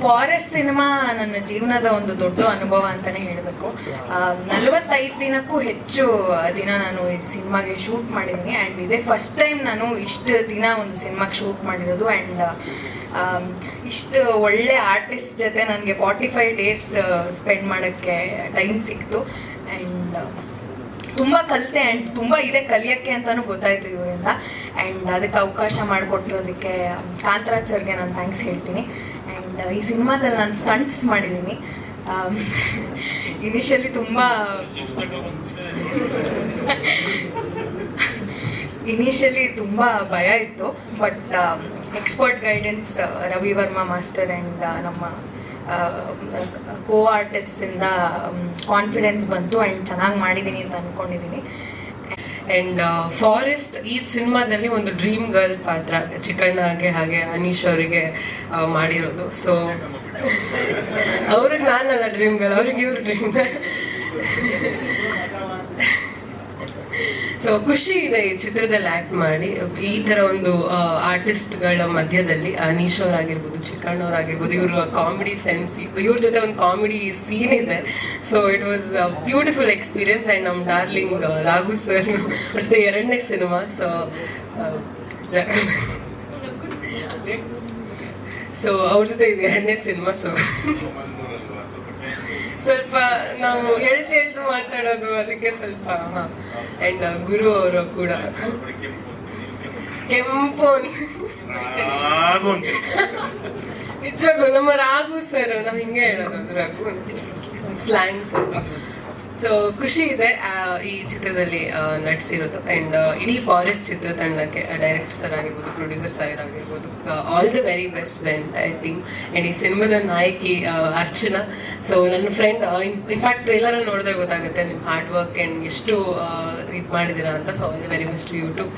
Forest cinema ನನ್ನ ಜೀವನದ ಒಂದು ದೊಡ್ಡ ಅನುಭವ ಅಂತಾನೆ ಹೇಳಬೇಕು. 45 ದಿನಕ್ಕೂ ಹೆಚ್ಚು ದಿನ ನಾನು ಈ ಸಿನಿಮಾಗೆ ಶೂಟ್ ಮಾಡಿದ್ದೀನಿ. ಆ್ಯಂಡ್ ಇದೇ ಫಸ್ಟ್ ಟೈಮ್ ನಾನು ಇಷ್ಟು ದಿನ ಒಂದು ಸಿನಿಮಾಗೆ ಶೂಟ್ ಮಾಡಿರೋದು. ಆ್ಯಂಡ್ ಇಷ್ಟು ಒಳ್ಳೆ ಆರ್ಟಿಸ್ಟ್ ಜೊತೆ ನನಗೆ 45 ಡೇಸ್ ಸ್ಪೆಂಡ್ ಮಾಡೋಕ್ಕೆ ಟೈಮ್ ಸಿಕ್ತು. ಆ್ಯಂಡ್ ತುಂಬ ಕಲಿತೆ. ಆ್ಯಂಡ್ ತುಂಬ ಇದೆ ಕಲಿಯೋಕ್ಕೆ ಅಂತಲೂ ಗೊತ್ತಾಯಿತು ಇವರಿಂದ. ಆ್ಯಂಡ್ ಅದಕ್ಕೆ ಅವಕಾಶ ಮಾಡಿಕೊಟ್ಟಿರೋದಕ್ಕೆ ಕಾಂತರಾಜ್ ಸರ್ಗೆ ನಾನು ಥ್ಯಾಂಕ್ಸ್ ಹೇಳ್ತೀನಿ. ಆ್ಯಂಡ್ ಈ ಸಿನಿಮಾದಲ್ಲಿ ನಾನು ಸ್ಟಂಟ್ಸ್ ಮಾಡಿದ್ದೀನಿ. ಇನಿಷಿಯಲಿ ತುಂಬ ಭಯ ಇತ್ತು. But expert guidance Ravi Varma master and ನಮ್ಮ ಕೋ ಆರ್ಟಿಸ್ಟಿಂದ ಕಾನ್ಫಿಡೆನ್ಸ್ ಬಂತು. ಆ್ಯಂಡ್ ಚೆನ್ನಾಗಿ ಮಾಡಿದ್ದೀನಿ ಅಂತ ಅಂದ್ಕೊಂಡಿದ್ದೀನಿ. ಆ್ಯಂಡ್ ಫಾರೆಸ್ಟ್ ಈ ಸಿನಿಮಾದಲ್ಲಿ ಒಂದು ಡ್ರೀಮ್ ಗರ್ಲ್ ಪಾತ್ರ ಚಿಕ್ಕಣ್ಣಗೆ ಹಾಗೆ ಅನೀಶ್ ಅವರಿಗೆ ಮಾಡಿರೋದು. ಸೊ ಅವ್ರಿಗೆ ನಾನಲ್ಲ ಡ್ರೀಮ್ ಗರ್ಲ್, ಅವ್ರಿಗೆ ಇವ್ರು ಡ್ರೀಮ್ ಗರ್ಲ್. ಸೊ ಖುಷಿ ಇದೆ ಈ ಚಿತ್ರದಲ್ಲಿ ಆಕ್ಟ್ ಮಾಡಿ. ಈ ತರ ಒಂದು ಆರ್ಟಿಸ್ಟ್ಗಳ ಮಧ್ಯದಲ್ಲಿ ಅನೀಶ್ ಅವರಾಗಿರ್ಬೋದು, ಚಿಕ್ಕಣ್ಣವರಾಗಿರ್ಬೋದು, ಇವ್ರ ಕಾಮಿಡಿ ಸೆನ್ಸ್, ಇವ್ರ ಜೊತೆ ಒಂದು ಕಾಮಿಡಿ ಸೀನ್ ಇದೆ. So it was beautiful experience. And ನಮ್ಮ ಡಾರ್ಲಿಂಗ್ ರಾಘು ಸರ್ ಜೊತೆ 2ನೇ ಸಿನಿಮಾ. ಸೊ ಅವ್ರ ಜೊತೆ ಇದು 2ನೇ ಸಿನಿಮಾ. ಸೊ ಸ್ವಲ್ಪ ನಾವು ಹೇಳ್ತು ಮಾತಾಡೋದು, ಅದಕ್ಕೆ ಸ್ವಲ್ಪ ಅಂಡ್ ಗುರು ಅವರು ಕೂಡ ಕೆಂಪು ನಿಜವಾಗ್ಲು ನಮ್ಮ ರಾಘು ಸರ್, ನಾವು ಹಿಂಗೆ ಹೇಳೋದು ರಾಘು ಸ್ಲ್ಯಾಂಗ್ ಸ್ವಲ್ಪ. ಸೊ ಖುಷಿ ಇದೆ ಈ ಚಿತ್ರದಲ್ಲಿ ನಟಿಸಿರೋದು. ಆ್ಯಂಡ್ ಇಡೀ ಫಾರೆಸ್ಟ್ ಚಿತ್ರತಂಡಕ್ಕೆ ಡೈರೆಕ್ಟರ್ ಸರ್ ಆಗಿರ್ಬೋದು, ಪ್ರೊಡ್ಯೂಸರ್ ಸರ್ ಆಗಿರ್ಬೋದು, all the very best the entire team. And ಈ ಸಿನಿಮಾದ ನಾಯಕಿ ಅರ್ಚನಾ. ಸೊ ನನ್ನ ಫ್ರೆಂಡ್, ಇನ್ಫ್ಯಾಕ್ಟ್ ಟ್ರೇಲರ್ ನೋಡಿದ್ರೆ ಗೊತ್ತಾಗುತ್ತೆ ನಿಮ್ಮ ಹಾರ್ಡ್ ವರ್ಕ್ ಆ್ಯಂಡ್ ಎಷ್ಟು ಇದು ಮಾಡಿದ್ದೀರಾ ಅಂತ. So all the very best YouTube.